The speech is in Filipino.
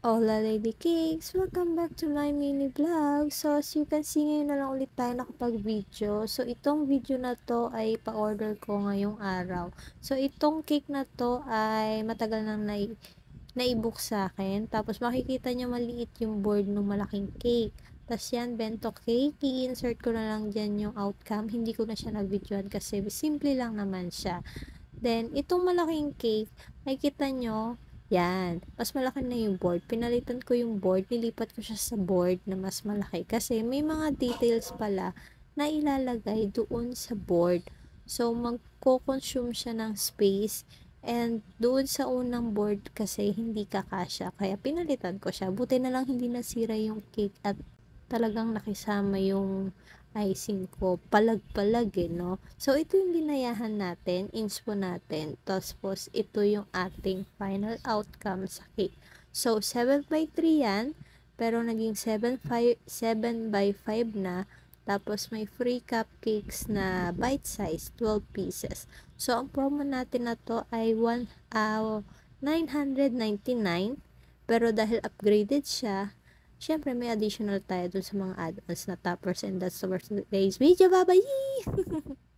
Hola Lady Cakes! Welcome back to my mini vlog. So as you can see, ngayon na lang ulit tayo nakapag-video. So itong video na to ay pa-order ko ngayong araw. So itong cake na to ay matagal nang na-book sa akin. Tapos makikita nyo maliit yung board ng malaking cake. Tapos yan, bento cake. I-insert ko na lang dyan yung outcome. Hindi ko na siya na-videoan kasi simple lang naman siya. Then, itong malaking cake, makikita nyo, yan, mas malaki na yung board. Pinalitan ko yung board, nilipat ko siya sa board na mas malaki kasi may mga details pala na ilalagay doon sa board. So, magko-consume siya ng space and doon sa unang board kasi hindi kakasya. Kaya pinalitan ko siya. Buti na lang hindi nasira yung cake at talagang nakisama yung icing ko. Palag-palag no? So, ito yung ginayahan natin, inspo natin. Tapos, ito yung ating final outcome sa cake. So, 7 by 3 yan. Pero, naging 7 by 5 na. Tapos, may free cupcakes na bite size, 12 pieces. So, ang promo natin na to ay 999. Pero, dahil upgraded siya, syempre, may additional tayo dun sa mga add-ons na toppers and that's for today's video. Bye-bye!